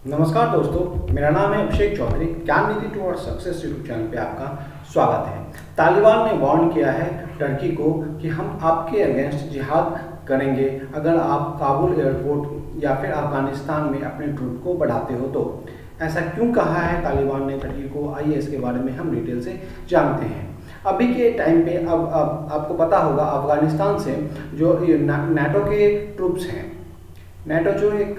नमस्कार दोस्तों, मेरा नाम है अभिषेक चौधरी। ज्ञान निधि टुवर्ड्स सक्सेस यूट्यूब चैनल पे आपका स्वागत है। तालिबान ने वार्न किया है टर्की को कि हम आपके अगेंस्ट जिहाद करेंगे अगर आप काबुल एयरपोर्ट या फिर अफगानिस्तान में अपने ट्रूप को बढ़ाते हो तो। ऐसा क्यों कहा है तालिबान ने टर्की को, आइए इसके बारे में हम डिटेल से जानते हैं। अभी के टाइम पे अब आपको पता होगा अफगानिस्तान से जो नाटो के ट्रूप्स हैं, नाटो जो एक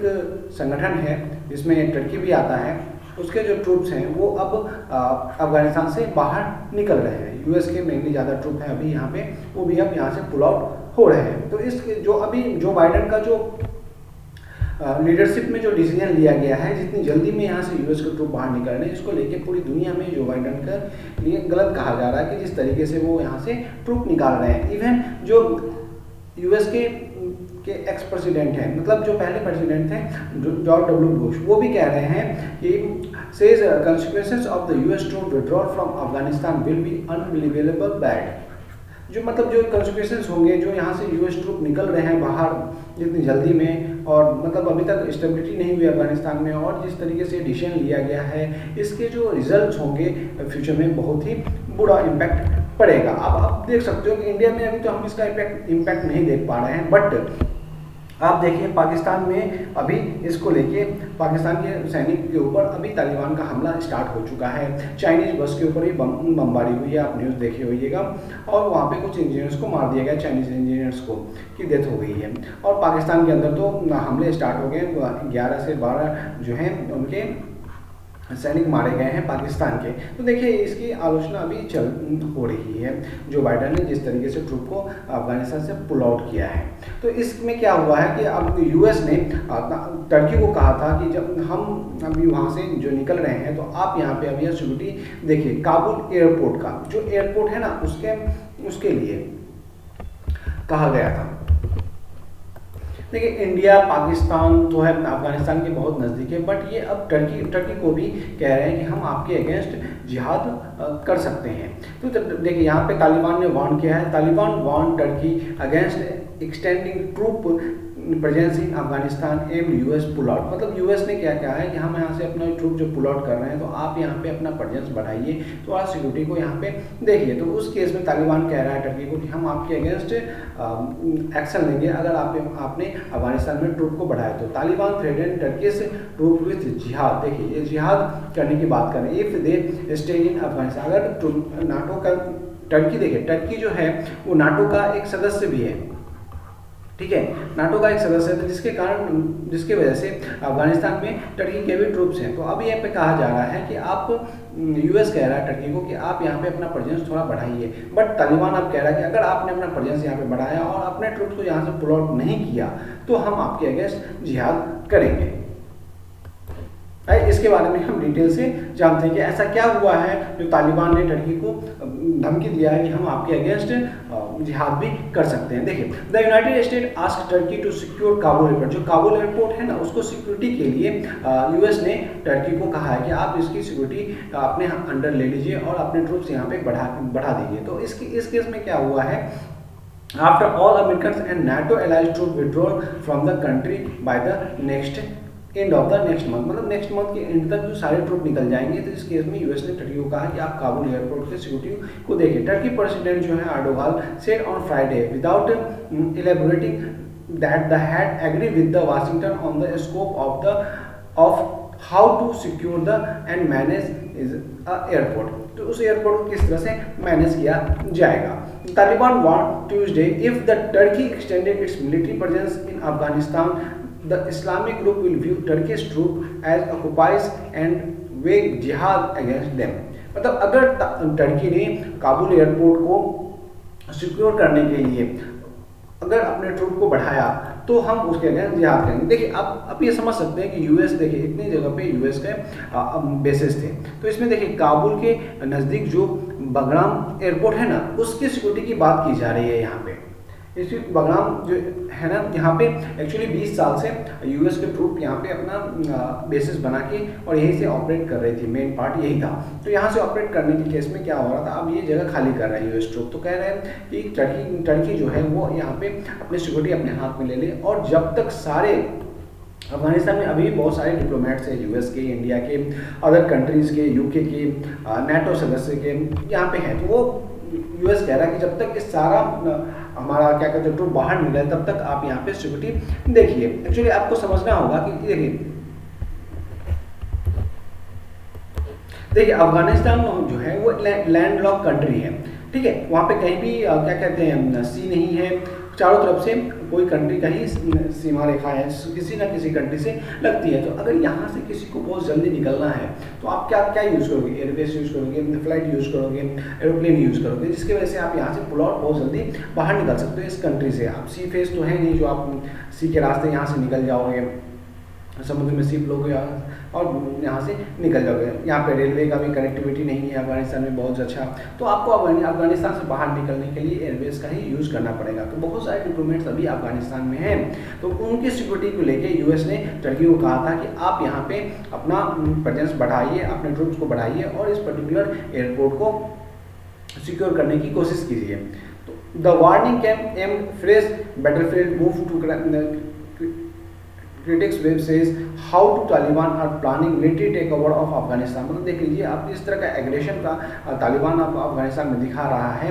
संगठन है जिसमें टर्की भी आता है, उसके जो ट्रूप्स हैं वो अब अफगानिस्तान से बाहर निकल रहे हैं। यूएस के मेनली ज़्यादा ट्रूप हैं अभी यहाँ पे, वो भी अब यहाँ से पुल आउट हो रहे हैं। तो इस जो अभी जो बाइडेन का जो लीडरशिप में जो डिसीजन लिया गया है, जितनी जल्दी में यहाँ से यूएस के ट्रूप बाहर निकल रहे हैं, इसको लेके पूरी दुनिया में जो बाइडेन का लिए गलत कहा जा रहा है कि जिस तरीके से वो यहाँ से ट्रूप निकाल रहे हैं। इवन जो यूएस के एक्स प्रेसिडेंट हैं, मतलब जो पहले प्रेसिडेंट थे जॉर्ज डब्ल्यू बुश, वो भी कह रहे हैं कि says consequences of the US troop withdrawal from Afghanistan will be unbelievable bad. जो मतलब जो कंसिक्वेंसेस होंगे, जो यहाँ से यूएस ट्रूप निकल रहे हैं बाहर जितनी जल्दी में, और मतलब अभी तक स्टेबिलिटी नहीं हुई अफगानिस्तान में, और जिस तरीके से डिसीजन लिया गया है, इसके जो रिजल्ट्स होंगे फ्यूचर में बहुत ही बुरा इम्पैक्ट पड़ेगा। अब आप देख सकते हो कि इंडिया में अभी तो हम इसका इम्पैक्ट नहीं देख पा रहे हैं, बट आप देखिए पाकिस्तान में अभी इसको लेके पाकिस्तान के सैनिक के ऊपर अभी तालिबान का हमला स्टार्ट हो चुका है। चाइनीज बस के ऊपर ही बमबारी हुई है, आप न्यूज़ देखे होइएगा, और वहाँ पे कुछ इंजीनियर्स को मार दिया गया, चाइनीज इंजीनियर्स को की डेथ हो गई है। और पाकिस्तान के अंदर तो हमले स्टार्ट हो गए, 11 से 12 जो हैं उनके सैनिक मारे गए हैं पाकिस्तान के। तो देखिए इसकी आलोचना अभी हो रही है जो बाइडेन ने जिस तरीके से ट्रूप को अफगानिस्तान से पुल आउट किया है। तो इसमें क्या हुआ है कि अब यूएस ने टर्की को कहा था कि जब हम अभी वहाँ से जो निकल रहे हैं तो आप यहाँ पे अभी सिक्योरिटी देखिए। काबुल एयरपोर्ट का जो एयरपोर्ट है ना, उसके लिए कहा गया था। देखिए इंडिया पाकिस्तान तो है अफगानिस्तान के बहुत नज़दीक है, बट ये अब टर्की को भी कह रहे हैं कि हम आपके अगेंस्ट जिहाद कर सकते हैं। तो देखिए यहाँ पे तालिबान ने वार्न किया है। Taliban warn Turkey against extending troop presence in Afghanistan am US pull out. मतलब यूएस ने क्या कहा है कि हम यहाँ से अपना ट्रूप जो पुल आउट कर रहे हैं, तो आप यहाँ पे अपना प्रेजेंस बढ़ाइए, तो आप सिक्योरिटी को यहाँ पे देखिए। तो उस केस में तालिबान कह रहा है टर्की को कि हम आपके अगेंस्ट एक्शन लेंगे अगर आपने अफगानिस्तान में ट्रूप को बढ़ाया तो। तालिबान थ्रेटन टर्की से ट्रूप विथ जिहाद। देखिए ये जिहाद करने की बात करें, if they stay in Afghanistan. अगर नाटो का टर्की, देखिए टर्की जो है वो नाटो का एक सदस्य भी है, ठीक है, नाटो का एक सदस्य है, जिसके वजह से अफगानिस्तान में टर्की के भी ट्रूप्स हैं। तो अब यहाँ पे कहा जा रहा है कि आप यूएस कह रहा है टर्की को कि आप यहाँ पे अपना प्रेजेंस थोड़ा बढ़ाइए, बट तालिबान अब कह रहा है कि अगर आपने अपना प्रेजेंस यहाँ पे बढ़ाया और अपने ट्रूप्स को यहाँ से पुल आउट नहीं किया तो हम आपके अगेंस्ट जिहाद करेंगे। इसके बारे में हम डिटेल से जानते हैं कि ऐसा क्या हुआ है जो तालिबान ने टर्की को धमकी दिया है कि हम आपके अगेंस्ट जिहाद भी कर सकते हैं। देखिए the United State ask Turkey to secure Kabul airport. जो काबुल एयरपोर्ट है ना, उसको सिक्योरिटी के लिए यूएस ने टर्की को कहा है कि आप इसकी सिक्योरिटी अपने अंडर ले लीजिए और अपने ट्रूप्स यहाँ पे बढ़ा दीजिए। तो इस केस में क्या हुआ है, after all American and NATO allies troop withdrawal from the country by the end of the next month. मतलब नेक्स्ट मंथ के एंड तक जो सारे ट्रूप निकल जाएंगे। तो इस केस में यूएस ने टर्की को कहा कि आप काबुल एयरपोर्ट के सिक्योरिटी को देखिए। टर्की प्रेसिडेंट जो है Erdogan said on Friday without elaborating that the had agree with the Washington on the scope of how to secure the and manage airport. तो उस एयरपोर्ट को किस तरह से मैनेज किया जाएगा। Taliban warn Tuesday if the Turkey extended its military presence in Afghanistan the Islamic group will view Turkish troop as occupies and wage jihad against them। मतलब अगर टर्की ने काबुल एयरपोर्ट को सिक्योर करने के लिए अगर अपने ट्रूप को बढ़ाया तो हम उसके अगेंस्ट जिहाद करेंगे। देखिए आप ये समझ सकते हैं कि यूएस, देखिए इतनी जगह पे यूएस के बेसिस थे। तो इसमें देखिए काबुल के नज़दीक जो बगराम एयरपोर्ट है ना, उसकी सिक्योरिटी की बात की जा रही है यहाँ पे। इसी बगराम जो है ना, यहाँ पे एक्चुअली 20 साल से यूएस के ट्रूप यहाँ पे अपना बेसिस बना के और यहीं से ऑपरेट कर रही थी, मेन पार्ट यही था। तो यहाँ से ऑपरेट करने के केस में क्या हो रहा था, अब ये जगह खाली कर रहा है यूएस ट्रूप। तो कह रहे हैं कि टर्की जो है वो यहाँ पे अपनी सिक्योरिटी अपने हाथ में ले ले, और जब तक सारे अफगानिस्तान में अभी बहुत सारे डिप्लोमेट्स हैं, यूएस के, इंडिया के, अदर कंट्रीज़ के, यूके के, नाटो सदस्य के यहाँ पे हैं। तो वो यूएस कह रहा है कि जब तक ये सारा हमारा क्या कहते हैं ट्रूप बाहर निकले तब तक आप यहाँ पे सिक्योरिटी देखिए। एक्चुअली आपको समझना होगा कि देखिए अफगानिस्तान जो है वो लैंडलॉक कंट्री है, ठीक है। वहाँ पे कहीं भी क्या कहते हैं सी नहीं है, चारों तरफ से कोई कंट्री का ही सीमा रेखा है, किसी ना किसी कंट्री से लगती है। तो अगर यहाँ से किसी को बहुत जल्दी निकलना है तो आप क्या क्या यूज़ करोगे? एयरवेज यूज़ करोगे, फ्लाइट यूज़ करोगे, एरोप्लेन यूज़ करोगे, जिसकी वजह से आप यहाँ से पुल आउट बहुत जल्दी बाहर निकल सकते हो इस कंट्री से। आप सी फेस तो है नहीं जो आप सी के रास्ते यहाँ से निकल जाओगे, समुद्र में शिप लोगे और यहाँ से निकल जाओगे। यहाँ पे रेलवे का भी कनेक्टिविटी नहीं है अफगानिस्तान में बहुत अच्छा, तो आपको अफगानिस्तान से बाहर निकलने के लिए एयरवेज का ही यूज़ करना पड़ेगा। तो बहुत सारे डिप्लोमेट्स अभी अफगानिस्तान में हैं, तो उनकी सिक्योरिटी को लेके यूएस ने टर्की को कहा था कि आप यहाँ पे अपना प्रेजेंस बढ़ाइए, अपने ट्रूप्स को बढ़ाइए और इस पर्टिकुलर एयरपोर्ट को सिक्योर करने की कोशिश कीजिए। तो the warning came am fresh battlefield move to critics web says how to Taliban are planning military take over of Afghanistan. मतलब देख लीजिए आप इस तरह का एग्रेशन का तालिबान अफगानिस्तान में दिखा रहा है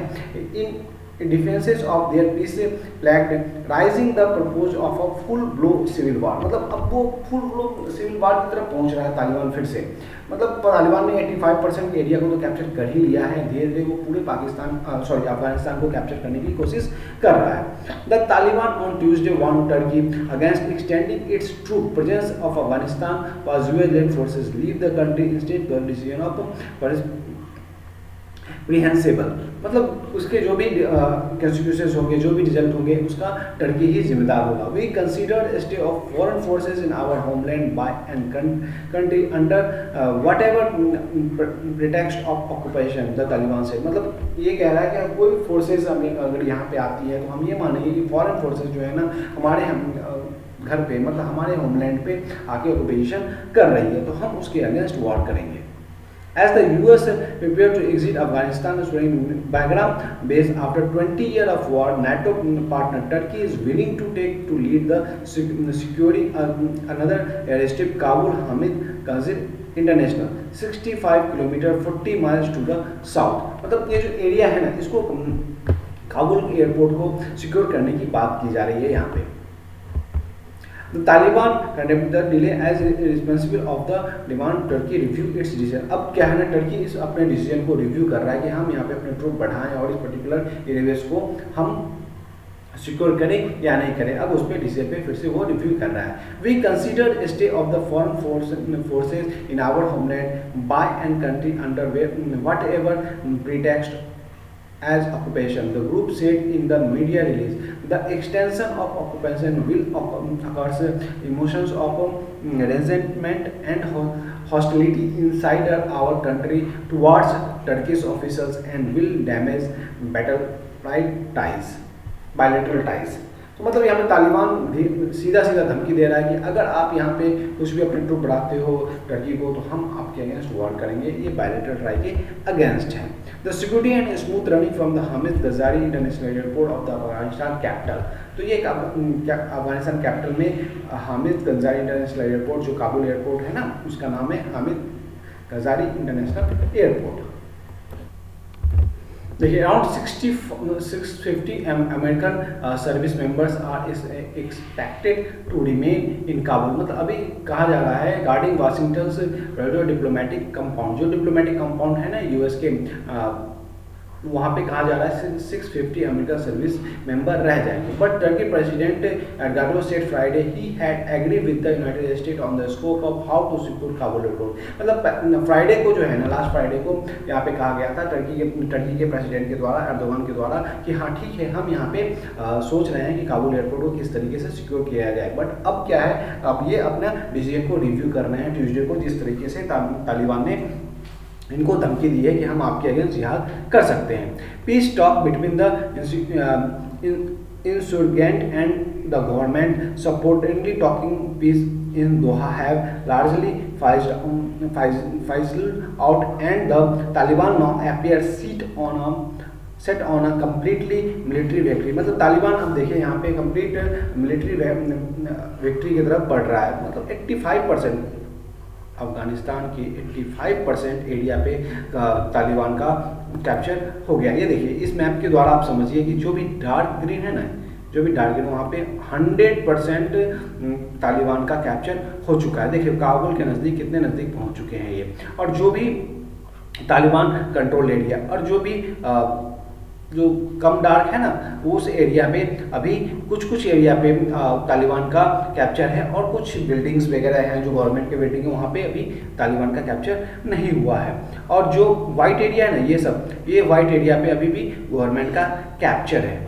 in defences of their peace plagued raising the propose of a full blow civil war. मतलब अब वो फुल ब्लो सिविल वार की तरफ पहुंच रहा है तालिबान फिर से। मतलब तालिबान ने 85% के एरिया को तो कैप्चर कर ही लिया है, धीरे धीरे वो पूरे अफगानिस्तान को कैप्चर करने की कोशिश कर रहा है। The Taliban on Tuesday warn Turkey against extending its troop presence of Afghanistan was US-led forces leave the country instead the decision of प्रिहेंसिबल। मतलब उसके जो भी कंसिक्वेंसेस होंगे, जो भी रिजल्ट होंगे, उसका टर्की ही जिम्मेदार होगा। We consider stay of foreign forces in our homeland by and country under whatever pretext of occupation the Taliban से। मतलब ये कह रहा है कि कोई फोर्सेज अगर यहाँ पे आती है तो हम ये मानेंगे कि फॉरेन फोर्सेज जो है ना हमारे घर पे, मतलब हमारे होमलैंड पे आके ऑक्यूपेशन कर रही है, तो हम उसके अगेंस्ट वॉर करेंगे। As the US prepared to exit Afghanistan, during Bagram base after 20 years of war, NATO partner Turkey is willing to lead the securing another airstrip Kabul Hamid Karzai International 65 kilometre 40 miles to the south. मतलब ये जो area है ना, इसको Kabul airport को secure करने की बात की जा रही है यहाँ पे। The Taliban condemned the delay as responsible of the demand Turkey review its decision। अब क्या है ना, टर्की इस अपने डिसीजन को रिव्यू कर रहा है कि हम यहाँ पे अपने ट्रूप बढ़ाएं और इस पर्टिकुलर एरियाज को हम सिक्योर करें या नहीं करें। अब उस पर डिसीजन पे फिर से वो रिव्यू कर रहा है। We consider stay of the foreign forces in our homeland by and country under whatever pretext as occupation, the group said in the media release. The extension of occupation will occur emotions of resentment and hostility inside our country towards Turkish officials and will damage bilateral ties। तो मतलब यहाँ पे तालिबान सीधा सीधा धमकी दे रहा है कि अगर आप यहाँ पे कुछ भी अपने ट्रूप बढ़ाते हो टर्की को, तो हम आपके अगेंस्ट वॉर करेंगे। ये बायलैटरल ट्राई के अगेंस्ट है। The security and smooth running from the Hamid गजारी international airport of the Afghanistan capital. तो ये अफगानिस्तान कैपिटल में हामिद गजारी इंटरनेशनल एयरपोर्ट, जो काबुल एयरपोर्ट है ना, उसका नाम है हामिद गजारी इंटरनेशनल एयरपोर्ट। देखिए around 650 American service members are expected to remain in Kabul. मतलब अभी कहा जा रहा है गार्डिंग वाशिंगटन डिप्लोमेटिक कंपाउंड, जो डिप्लोमेटिक कंपाउंड है ना यूएस के, वहाँ पे कहा जा रहा है 650 अमेरिकन सर्विस मेंबर रह जाएंगे। But Turkey president Erdogan said Friday he had agree with the United State on the scope of how to secure Kabul airport. मतलब फ्राइडे को जो है ना, लास्ट फ्राइडे को यहाँ पे कहा गया था टर्की के प्रेसिडेंट के द्वारा, एर्दोगन के द्वारा, कि हाँ ठीक है हम यहाँ पे सोच रहे हैं कि काबुल एयरपोर्ट को किस तरीके से सिक्योर किया जाए। बट अब क्या है, अब ये अपना डिसीजन को रिव्यू कर रहे हैं ट्यूसडे को, जिस तरीके से तालिबान ने इनको धमकी दी है कि हम आपके अगेंस्ट जिहाद कर सकते हैं। Peace talk between the insurgent and the government supportedly talking peace in Doha have largely fizzled out and the Taliban now appear sit on a set on a completely military victory, मतलब तालिबान अब देखिए यहाँ पे complete military victory की तरफ बढ़ रहा है। मतलब 85% अफगानिस्तान की 85% एरिया पे तालिबान का कैप्चर हो गया। ये देखिए इस मैप के द्वारा आप समझिए कि जो भी डार्क ग्रीन है ना, जो भी डार्क ग्रीन वहाँ पे 100% तालिबान का कैप्चर हो चुका है। देखिए काबुल के नज़दीक कितने नज़दीक पहुँच चुके हैं ये। और जो भी तालिबान कंट्रोल एरिया और जो भी जो कम डार्क है ना, उस एरिया पे अभी कुछ एरिया पे तालिबान का कैप्चर है, और कुछ बिल्डिंग्स वगैरह हैं जो गवर्नमेंट के बिल्डिंग है वहाँ पे अभी तालिबान का कैप्चर नहीं हुआ है। और जो वाइट एरिया है ना, ये वाइट एरिया पे अभी भी गवर्नमेंट का कैप्चर है,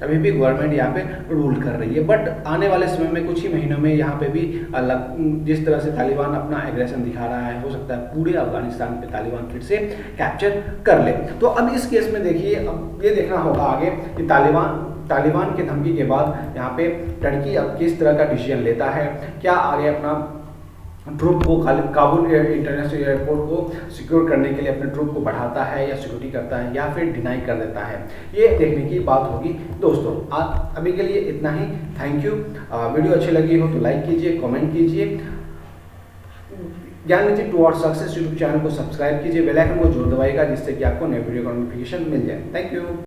अभी भी गवर्नमेंट यहाँ पे रूल कर रही है। बट आने वाले समय में कुछ ही महीनों में यहाँ पे भी अलग जिस तरह से तालिबान अपना एग्रेशन दिखा रहा है, हो सकता है पूरे अफगानिस्तान पे तालिबान फिर से कैप्चर कर ले। तो अब इस केस में देखिए, अब ये देखना होगा आगे कि तालिबान की धमकी के बाद यहाँ पे टर्की अब किस तरह का डिसीजन लेता है। क्या आगे अपना ट्रूप को काबुल इंटरनेशनल एयरपोर्ट को सिक्योर करने के लिए अपने ट्रूप को बढ़ाता है या सिक्योरिटी करता है, या फिर डिनाई कर देता है, ये देखने की बात होगी दोस्तों। अभी के लिए इतना ही। Thank you. वीडियो अच्छी लगी हो तो लाइक कीजिए, कमेंट कीजिए, ज्ञाननीति टुवर्ड्स सक्सेस यूट्यूब चैनल को सब्सक्राइब कीजिए, बेल आइकन को जरूर दबाइएगा जिससे कि आपको नए वीडियो का नोटिफिकेशन मिल जाए। Thank you.